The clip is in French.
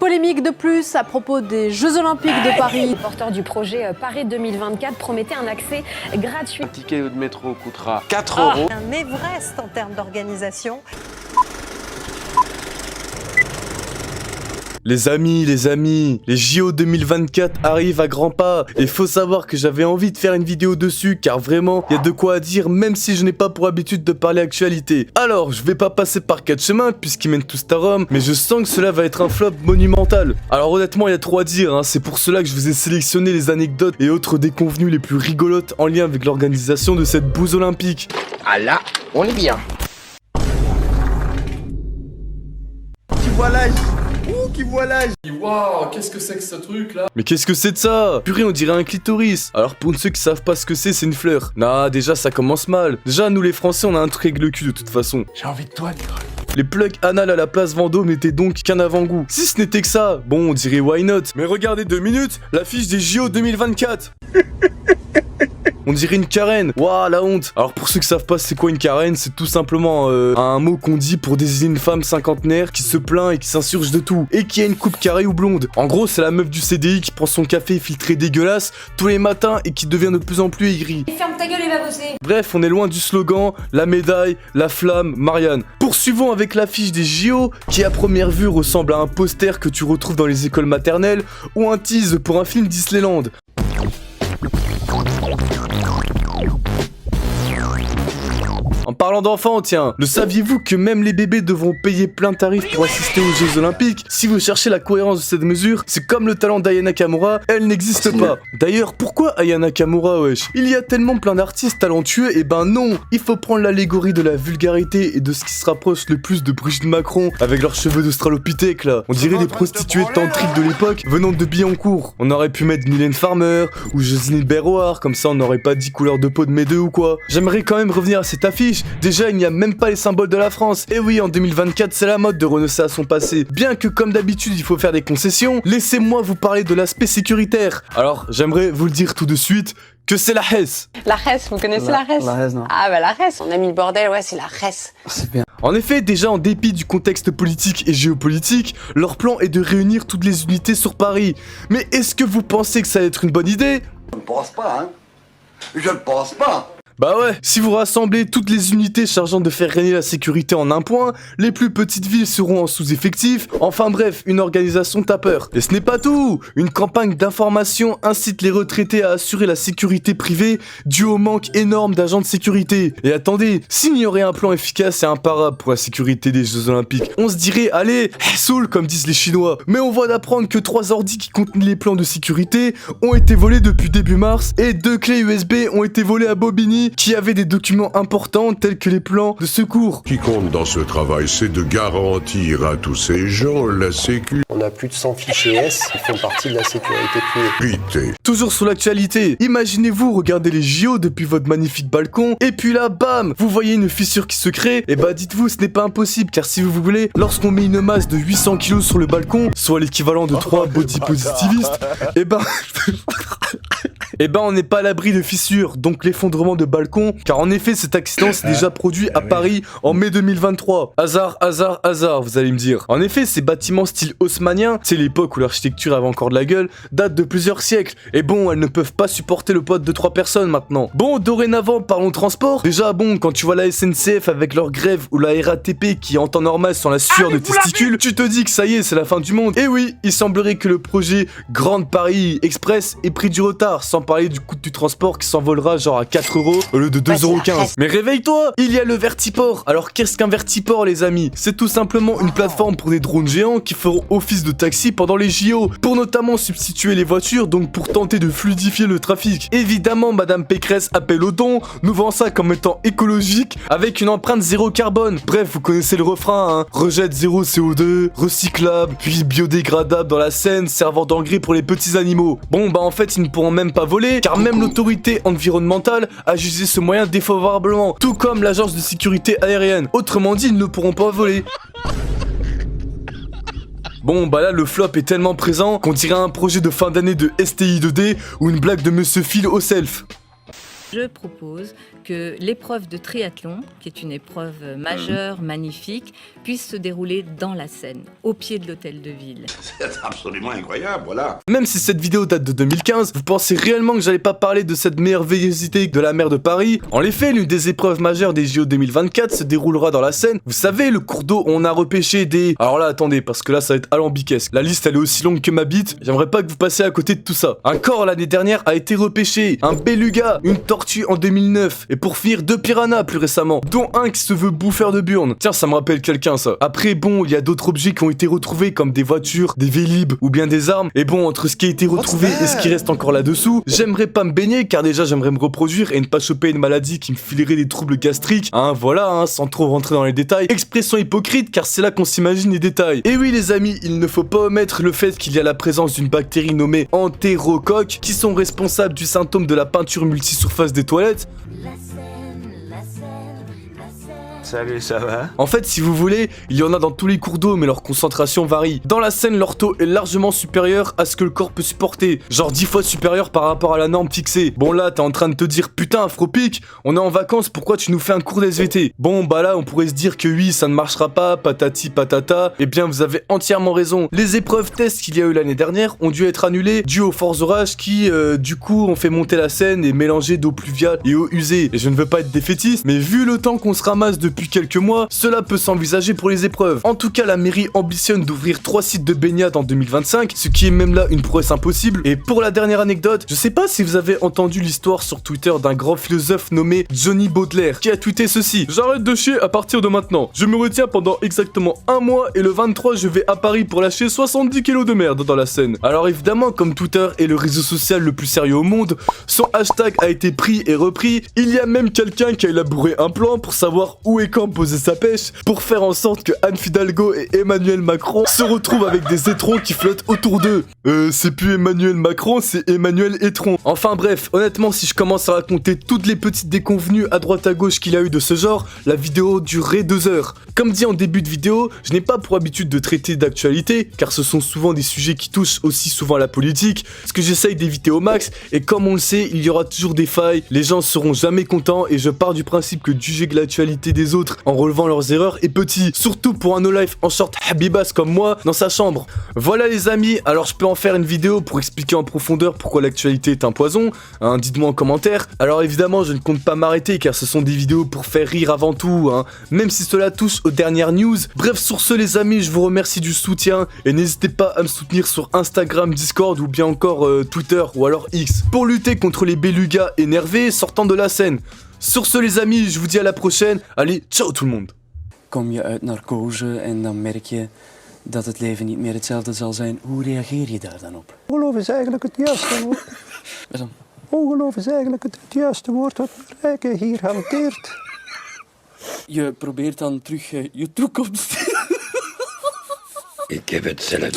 Polémique de plus à propos des Jeux Olympiques de Paris. Le porteur du projet Paris 2024 promettait un accès gratuit. Un ticket de métro coûtera 4 euros. Un Everest en termes d'organisation. Les amis, les JO 2024 arrivent à grands pas et faut savoir que j'avais envie de faire une vidéo dessus car vraiment, il y a de quoi à dire même si je n'ai pas pour habitude de parler actualité. Alors, je vais pas passer par 4 chemins puisqu'ils mènent tous à Rome, mais je sens que cela va être un flop monumental. Alors honnêtement, il y a trop à dire, hein. C'est pour cela que je vous ai sélectionné les anecdotes et autres déconvenues les plus rigolotes en lien avec l'organisation de cette bouse olympique. Ah là, on est bien. Tu vois l'âge. Qui voit l'âge. Waouh, qu'est-ce que c'est que ce truc là? Mais qu'est-ce que c'est de ça? Purée, on dirait un clitoris. Alors pour ceux qui savent pas ce que c'est une fleur. Nah, déjà ça commence mal. Déjà, nous les Français, on a un truc avec le cul de toute façon. J'ai envie de toi, Nicole. Les plugs anal à la place Vendôme n'étaient donc qu'un avant-goût. Si ce n'était que ça, bon, on dirait why not. Mais regardez 2 minutes, l'affiche des JO 2024. On dirait une carène. Waouh, la honte. Alors pour ceux qui savent pas c'est quoi une carène, c'est tout simplement un mot qu'on dit pour désigner une femme cinquantenaire qui se plaint et qui s'insurge de tout et qui a une coupe carrée ou blonde. En gros, c'est la meuf du CDI qui prend son café filtré dégueulasse tous les matins et qui devient de plus en plus aigrie. Ferme ta gueule et va bosser. Bref, on est loin du slogan, la médaille, la flamme, Marianne. Poursuivons avec l'affiche des JO qui à première vue ressemble à un poster que tu retrouves dans les écoles maternelles ou un tease pour un film Disneyland. En parlant d'enfants, tiens, le saviez-vous que même les bébés devront payer plein tarif pour assister aux Jeux Olympiques? Si vous cherchez la cohérence de cette mesure, c'est comme le talent d'Aya Nakamura, elle n'existe pas. D'ailleurs, pourquoi Aya Nakamura, wesh? Il y a tellement plein d'artistes talentueux, et ben non. Il faut prendre l'allégorie de la vulgarité et de ce qui se rapproche le plus de Brigitte Macron, avec leurs cheveux d'Australopithèque là. On dirait des prostituées tantriques de l'époque venant de Billancourt. On aurait pu mettre Mylène Farmer, ou Jocelyne Berroir, comme ça on n'aurait pas dit couleur de peau de mes deux ou quoi. J'aimerais quand même revenir à cette affiche. Déjà, il n'y a même pas les symboles de la France. Et oui, en 2024, c'est la mode de renoncer à son passé. Bien que, comme d'habitude, il faut faire des concessions, laissez-moi vous parler de l'aspect sécuritaire. Alors, j'aimerais vous le dire tout de suite, que c'est la Hesse. La Hesse, vous connaissez la Hesse? La Hesse, non. Ah bah la Hesse, on a mis le bordel, ouais, c'est la Hesse. C'est bien. En effet, déjà en dépit du contexte politique et géopolitique, leur plan est de réunir toutes les unités sur Paris. Mais est-ce que vous pensez que ça va être une bonne idée? Je ne pense pas, hein. Je ne pense pas. Bah ouais, si vous rassemblez toutes les unités chargeant de faire régner la sécurité en un point, les plus petites villes seront en sous-effectif, enfin bref, une organisation tapeur. Et ce n'est pas tout. Une campagne d'information incite les retraités à assurer la sécurité privée due au manque énorme d'agents de sécurité. Et attendez, s'il y aurait un plan efficace et imparable pour la sécurité des Jeux Olympiques, on se dirait, allez, Soul comme disent les Chinois. Mais on voit d'apprendre que 3 ordis qui contenaient les plans de sécurité ont été volés depuis début mars et 2 clés USB ont été volées à Bobigny qui avait des documents importants tels que les plans de secours. Ce qui compte dans ce travail, c'est de garantir à tous ces gens la sécurité. On a plus de 100 fichiers S qui font partie de la sécurité privée. Toujours sur l'actualité, imaginez-vous regarder les JO depuis votre magnifique balcon, et puis là, bam, vous voyez une fissure qui se crée, et bah dites-vous, ce n'est pas impossible, car si vous voulez, lorsqu'on met une masse de 800 kg sur le balcon, soit l'équivalent de 3 body positivistes, et ben... Et ben on n'est pas à l'abri de fissures, donc l'effondrement de balcon, car en effet cet accident s'est déjà produit à Paris en mai 2023. Hasard, hasard, hasard, vous allez me dire. En effet, ces bâtiments style haussmannien, c'est l'époque où l'architecture avait encore de la gueule, datent de plusieurs siècles. Et bon, elles ne peuvent pas supporter le poids de 3 personnes maintenant. Bon, dorénavant, parlons transport. Déjà, bon, quand tu vois la SNCF avec leur grève ou la RATP qui en temps normal sont la sueur de testicules, tu te dis que ça y est, c'est la fin du monde. Et oui, il semblerait que le projet Grande Paris Express ait pris du retard, sans parler du coût du transport qui s'envolera genre à 4 € au lieu de 2,15 €. Mais réveille-toi, il y a le Vertiport. Alors qu'est-ce qu'un Vertiport les amis? C'est tout simplement une plateforme pour des drones géants qui feront office de taxi pendant les JO, pour notamment substituer les voitures, donc pour tenter de fluidifier le trafic. Évidemment, Madame Pécresse appelle au don, nous vend ça comme étant écologique, avec une empreinte zéro carbone. Bref, vous connaissez le refrain, hein. Rejette zéro CO2, recyclable, puis biodégradable dans la Seine, servant d'engrais pour les petits animaux. Bon bah en fait ils ne pourront même pas voler, car même l'autorité environnementale a jugé ce moyen défavorablement, tout comme l'agence de sécurité aérienne. Autrement dit, ils ne pourront pas voler. Bon bah là le flop est tellement présent qu'on dirait un projet de fin d'année de STI 2D ou une blague de Monsieur Phil au self. Je propose que l'épreuve de triathlon, qui est une épreuve majeure, magnifique, puisse se dérouler dans la Seine, au pied de l'hôtel de ville. C'est absolument incroyable, voilà. Même si cette vidéo date de 2015, vous pensez réellement que j'allais pas parler de cette merveillosité de la mer de Paris? En effet, l'une des épreuves majeures des JO 2024 se déroulera dans la Seine. Vous savez, le cours d'eau où on a repêché des... Alors là, attendez, parce que là, ça va être alambiquesque. La liste, elle est aussi longue que ma bite. J'aimerais pas que vous passiez à côté de tout ça. Un corps l'année dernière a été repêché, un beluga, une tortue en 2009, et pour finir, 2 piranhas plus récemment, dont un qui se veut bouffeur de burnes. Tiens, ça me rappelle quelqu'un, ça. Après, bon, il y a d'autres objets qui ont été retrouvés, comme des voitures, des vélib ou bien des armes. Et bon, entre ce qui a été retrouvé et ce qui reste encore là-dessous, j'aimerais pas me baigner, car déjà, j'aimerais me reproduire et ne pas choper une maladie qui me filerait des troubles gastriques. Hein, voilà, hein, sans trop rentrer dans les détails. Expression hypocrite, car c'est là qu'on s'imagine les détails. Et oui, les amis, il ne faut pas omettre le fait qu'il y a la présence d'une bactérie nommée entérocoque, qui sont responsables du symptôme de la peinture multisurface des toilettes. Salut, ça va? En fait, si vous voulez, il y en a dans tous les cours d'eau, mais leur concentration varie. Dans la Seine, leur taux est largement supérieur à ce que le corps peut supporter. Genre 10 fois supérieur par rapport à la norme fixée. Bon là, t'es en train de te dire, putain, Afropic, on est en vacances, pourquoi tu nous fais un cours d'SVT? Bon, bah là, on pourrait se dire que oui, ça ne marchera pas, patati patata. Eh bien, vous avez entièrement raison. Les épreuves tests qu'il y a eu l'année dernière ont dû être annulées dû aux forts orages qui, du coup, ont fait monter la Seine et mélanger d'eau pluviale et eau usée. Et je ne veux pas être défaitiste, mais vu le temps qu'on se ramasse depuis quelques mois, cela peut s'envisager pour les épreuves. En tout cas, la mairie ambitionne d'ouvrir 3 sites de baignade en 2025, ce qui est même là une prouesse impossible. Et pour la dernière anecdote, je sais pas si vous avez entendu l'histoire sur Twitter d'un grand philosophe nommé Johnny Baudelaire, qui a tweeté ceci: j'arrête de chier à partir de maintenant. Je me retiens pendant exactement un mois et le 23, je vais à Paris pour lâcher 70 kilos de merde dans la Seine. Alors évidemment, comme Twitter est le réseau social le plus sérieux au monde, son hashtag a été pris et repris. Il y a même quelqu'un qui a élaboré un plan pour savoir où et quand poser sa pêche, pour faire en sorte que Anne Hidalgo et Emmanuel Macron se retrouvent avec des étrons qui flottent autour d'eux. C'est plus Emmanuel Macron, c'est Emmanuel Étron. Enfin bref, honnêtement, si je commence à raconter toutes les petites déconvenues à droite à gauche qu'il a eu de ce genre, la vidéo durerait 2 heures. Comme dit en début de vidéo, je n'ai pas pour habitude de traiter d'actualité, car ce sont souvent des sujets qui touchent aussi souvent à la politique, ce que j'essaye d'éviter au max, et comme on le sait, il y aura toujours des failles, les gens seront jamais contents, et je pars du principe que juger de l'actualité des autres en relevant leurs erreurs est petit, surtout pour un no-life en short habibas comme moi dans sa chambre. Voilà les amis, alors je peux en faire une vidéo pour expliquer en profondeur pourquoi l'actualité est un poison, hein, dites-moi en commentaire. Alors évidemment je ne compte pas m'arrêter car ce sont des vidéos pour faire rire avant tout, hein, même si cela touche aux dernières news. Bref, sur ce les amis, je vous remercie du soutien et n'hésitez pas à me soutenir sur Instagram, Discord ou bien encore Twitter ou alors X pour lutter contre les belugas énervés sortant de la Seine. Sur ce les amis, je vous dis à la prochaine. Allez, ciao tout le monde. Kom je uit narcose en dan merk je dat het leven niet meer hetzelfde zal zijn. Hoe reageer je daar dan op? Ongeloof is eigenlijk het juiste woord. Wat dan? Ongeloof is eigenlijk het juiste woord wat Marijke hier hanteert. Je probeert dan terug je toekomst. Ik heb het zelf.